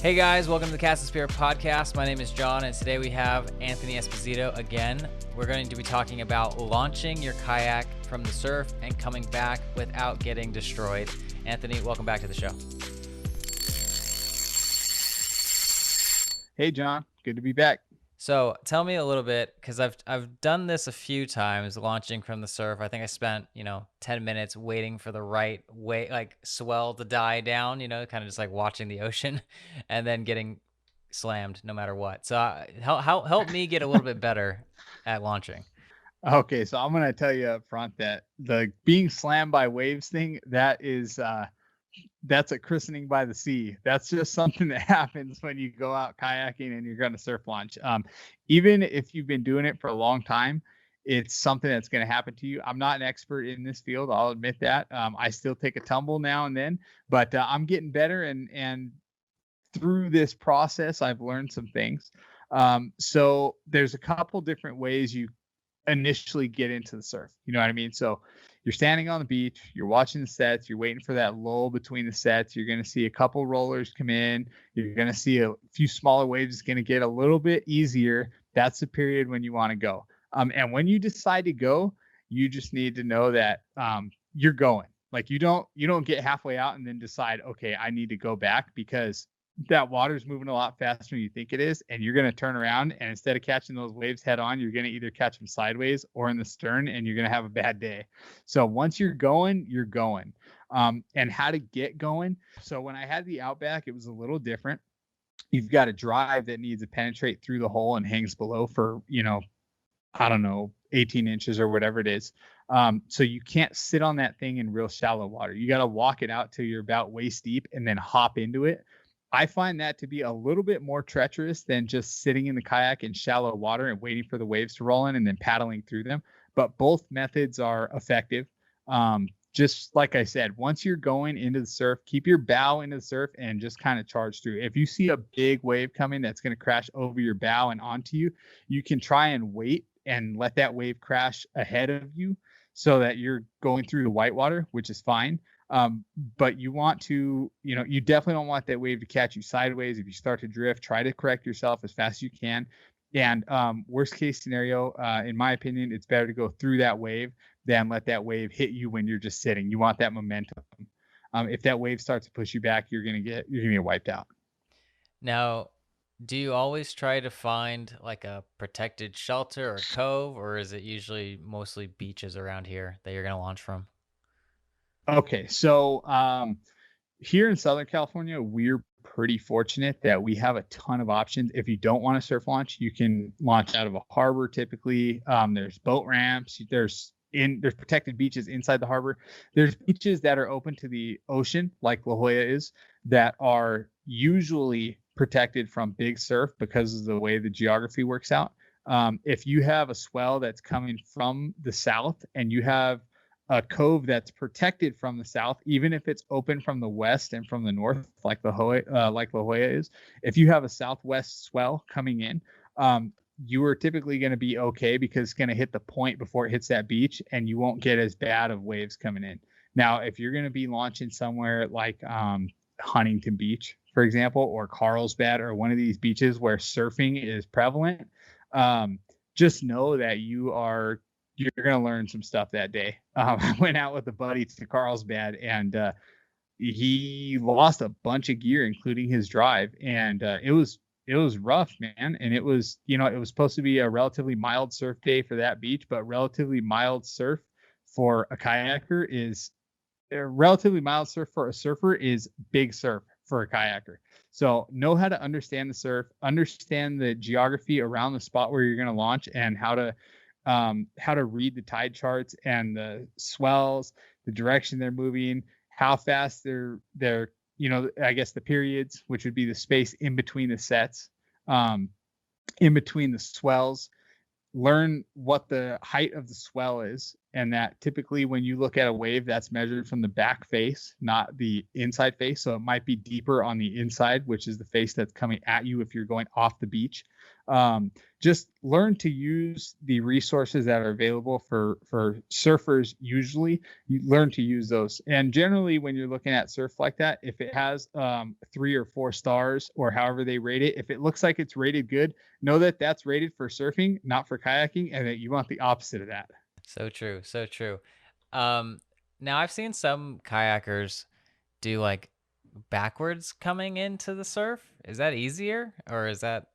Hey guys, welcome to the Cast and Spirit podcast. My name is John, and today we have Anthony Esposito again. We're going to be talking about launching your kayak from the surf and coming back without getting destroyed. Anthony, welcome back to the show. Hey John, good to be back. So tell me a little bit, because I've done this a few times, launching from the surf. I think I spent 10 minutes waiting for the right way, like swell to die down, kind of just like watching the ocean, and then getting slammed no matter what. So help me get a little bit better at launching. Okay, so I'm gonna tell you up front that the being slammed by waves thing, that's a christening by the sea. That's just something that happens when you go out kayaking and you're gonna surf launch. Even if you've been doing it for a long time, it's something that's gonna happen to you. I'm not an expert in this field, I'll admit that. I still take a tumble now and then, but I'm getting better, and through this process, I've learned some things. So there's a couple different ways you initially get into the surf. You know what I mean? So you're standing on the beach, you're watching the sets, you're waiting for that lull between the sets. You're going to see a couple rollers come in. You're going to see a few smaller waves. It's going to get a little bit easier. That's the period when you want to go. And when you decide to go, you just need to know that you're going. Like you don't get halfway out and then decide, okay, I need to go back, because that water's moving a lot faster than you think it is, and you're going to turn around, and instead of catching those waves head on, you're going to either catch them sideways or in the stern, and you're going to have a bad day. So once you're going, you're going. And how to get going. So when I had the Outback, it was a little different. You've got a drive that needs to penetrate through the hole and hangs below for, I don't know, 18 inches or whatever it is. So you can't sit on that thing in real shallow water. You got to walk it out till you're about waist deep and then hop into it. I find that to be a little bit more treacherous than just sitting in the kayak in shallow water and waiting for the waves to roll in and then paddling through them. But both methods are effective. Just like I said, once you're going into the surf, keep your bow into the surf and just kind of charge through. If you see a big wave coming that's going to crash over your bow and onto you, you can try and wait and let that wave crash ahead of you so that you're going through the whitewater, which is fine. But you want to, you definitely don't want that wave to catch you sideways. If you start to drift, try to correct yourself as fast as you can. And worst case scenario, in my opinion, it's better to go through that wave than let that wave hit you when you're just sitting. You want that momentum. If that wave starts to push you back, you're gonna get wiped out. Now, do you always try to find like a protected shelter or cove, or is it usually mostly beaches around here that you're going to launch from? Okay, so here in Southern California, we're pretty fortunate that we have a ton of options. If you don't want to surf launch, you can launch out of a harbor typically. There's boat ramps. There's protected beaches inside the harbor. There's beaches that are open to the ocean, like La Jolla is, that are usually protected from big surf because of the way the geography works out. If you have a swell that's coming from the south and you have a cove that's protected from the south, even if it's open from the west and from the north, like La Jolla is. If you have a southwest swell coming in, you are typically going to be okay, because it's going to hit the point before it hits that beach, and you won't get as bad of waves coming in. Now, if you're going to be launching somewhere like Huntington Beach, for example, or Carlsbad, or one of these beaches where surfing is prevalent, just know that you're going to learn some stuff that day. I went out with a buddy to Carlsbad, and he lost a bunch of gear, including his drive. And it was rough, man. And it was supposed to be a relatively mild surf day for that beach, but relatively mild surf for a kayaker is relatively mild surf for a surfer is big surf for a kayaker. So know how to understand the surf, understand the geography around the spot where you're going to launch, and how to read the tide charts and the swells, the direction they're moving, how fast they're I guess the periods, which would be the space in between the sets, in between the swells. Learn what the height of the swell is, and that typically when you look at a wave, that's measured from the back face, not the inside face. So it might be deeper on the inside, which is the face that's coming at you if you're going off the beach. Um, just learn to use the resources that are available for surfers. Usually, you learn to use those. And generally, when you're looking at surf like that, if it has 3 or 4 stars or however they rate it, if it looks like it's rated good, know that that's rated for surfing, not for kayaking, and that you want the opposite of that. So true, so true. Um, Now I've seen some kayakers do like backwards coming into the surf. Is that easier or is that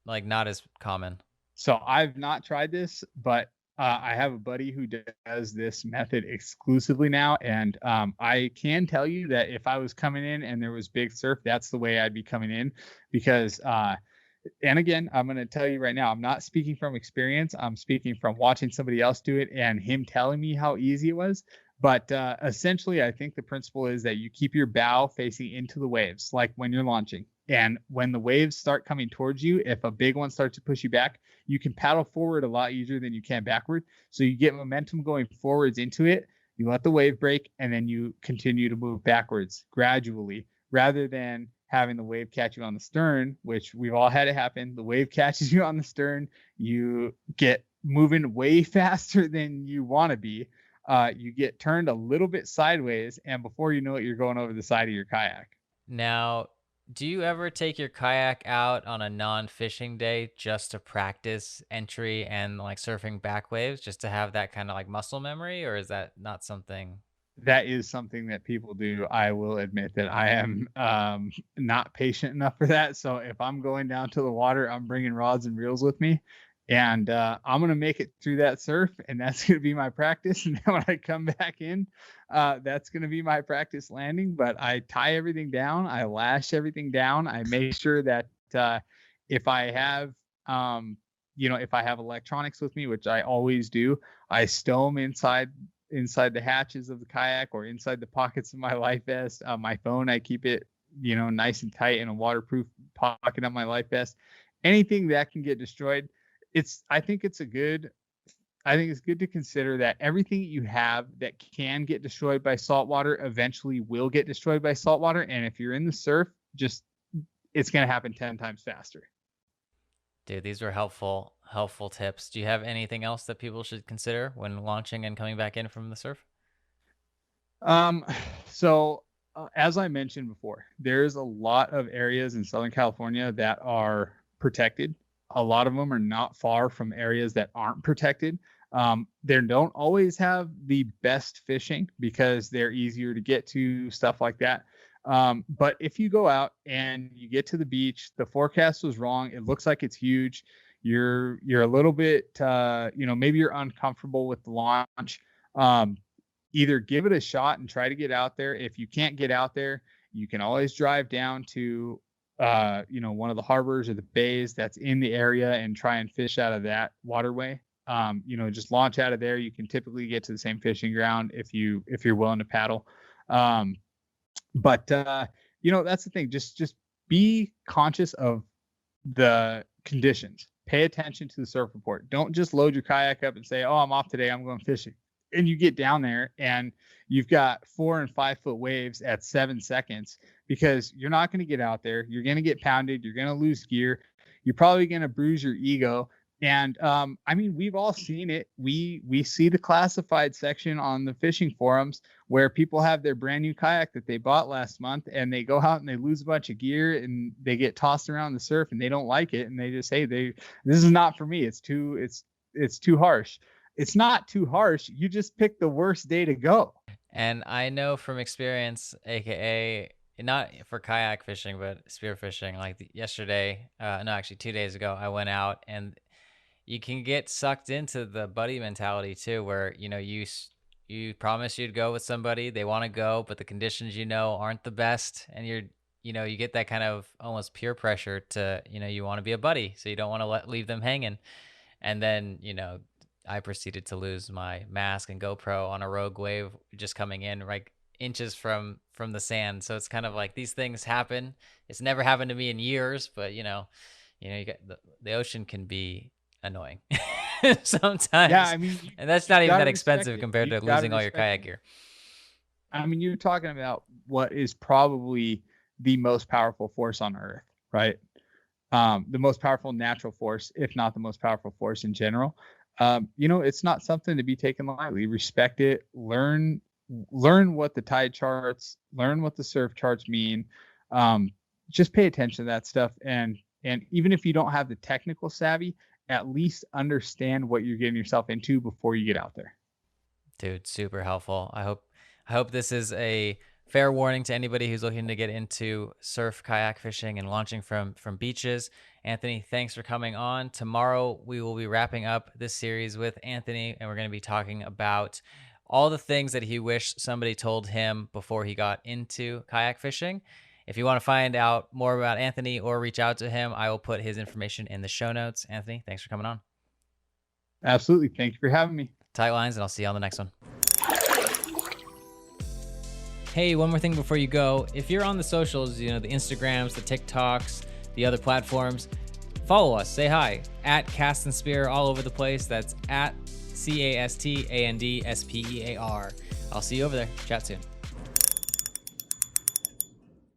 like not as common? So I've not tried this, but I have a buddy who does this method exclusively now, and I can tell you that if I was coming in and there was big surf, that's the way I'd be coming in, because and again, I'm going to tell you right now, I'm not speaking from experience. I'm speaking from watching somebody else do it and him telling me how easy it was. But essentially, I think the principle is that you keep your bow facing into the waves, like when you're launching. And when the waves start coming towards you, if a big one starts to push you back, you can paddle forward a lot easier than you can backward. So you get momentum going forwards into it. You let the wave break, and then you continue to move backwards gradually, rather than having the wave catch you on the stern, which we've all had it happen. The wave catches you on the stern, you get moving way faster than you want to be. You get turned a little bit sideways, and before you know it, you're going over the side of your kayak. Now, do you ever take your kayak out on a non-fishing day just to practice entry and like surfing back waves just to have that kind of like muscle memory, or is that not something? That is something that people do. I will admit that I am not patient enough for that. So if I'm going down to the water, I'm bringing rods and reels with me, and I'm gonna make it through that surf, and that's gonna be my practice. And then when I come back in, that's gonna be my practice landing. But I tie everything down, I lash everything down, I make sure that if I have if I have electronics with me, which I always do, I stow them inside the hatches of the kayak or inside the pockets of my life vest. My phone, I keep it, nice and tight in a waterproof pocket of my life vest. Anything that can get destroyed, it's, I think it's a good, I think it's good to consider that everything you have that can get destroyed by salt water eventually will get destroyed by salt water. And if you're in the surf, just, it's going to happen 10 times faster. Dude, these were helpful tips. Do you have anything else that people should consider when launching and coming back in from the surf? Um, so as I mentioned before, there's a lot of areas in Southern California that are protected. A lot of them are not far from areas that aren't protected. They don't always have the best fishing because they're easier to get to, stuff like that. But if you go out and you get to the beach, the forecast was wrong. It looks like it's huge. You're a little bit, maybe you're uncomfortable with the launch. Um, Either give it a shot and try to get out there. If you can't get out there, you can always drive down to one of the harbors or the bays that's in the area and try and fish out of that waterway. Just launch out of there. You can typically get to the same fishing ground if you're willing to paddle. But that's the thing. Just be conscious of the conditions. Pay attention to the surf report. Don't just load your kayak up and say, "Oh, I'm off today. I'm going fishing." And you get down there and you've got 4 and 5 foot waves at 7 seconds, because you're not going to get out there. You're going to get pounded. You're going to lose gear. You're probably going to bruise your ego. And we've all seen it. We see the classified section on the fishing forums where people have their brand new kayak that they bought last month, and they go out and they lose a bunch of gear and they get tossed around the surf and they don't like it, and they just say, this is not for me. It's too harsh. It's not too harsh. You just picked the worst day to go. And I know from experience, aka not for kayak fishing, but spear fishing, like yesterday, no, actually 2 days ago, I went out and you can get sucked into the buddy mentality too, where you promise you'd go with somebody, they want to go, but the conditions aren't the best, and you get that kind of almost peer pressure to you want to be a buddy, so you don't want to leave them hanging. And then I proceeded to lose my mask and GoPro on a rogue wave just coming in like inches from the sand. So it's kind of like these things happen. It's never happened to me in years, but you got the ocean can be annoying. Yeah, sometimes. I mean, And that's not you even gotta that respect expensive it. compared You to gotta losing all your respect kayak it. gear. I mean, you're talking about what is probably the most powerful force on Earth, right? The most powerful natural force, if not the most powerful force in general. It's not something to be taken lightly. Respect it. Learn what the tide charts, learn what the surf charts mean. Um, just pay attention to that stuff, and even if you don't have the technical savvy, at least understand what you're getting yourself into before you get out there. Dude, super helpful. I hope this is a fair warning to anybody who's looking to get into surf kayak fishing and launching from beaches. Anthony, thanks for coming on. Tomorrow we will be wrapping up this series with Anthony, and we're going to be talking about all the things that he wished somebody told him before he got into kayak fishing. If you want to find out more about Anthony or reach out to him, I will put his information in the show notes. Anthony, thanks for coming on. Absolutely. Thank you for having me. Tight lines, and I'll see you on the next one. Hey, one more thing before you go. If you're on the socials, the Instagrams, the TikToks, the other platforms, follow us. Say hi. At Cast and Spear all over the place. That's at CASTANDSPEAR. I'll see you over there. Chat soon.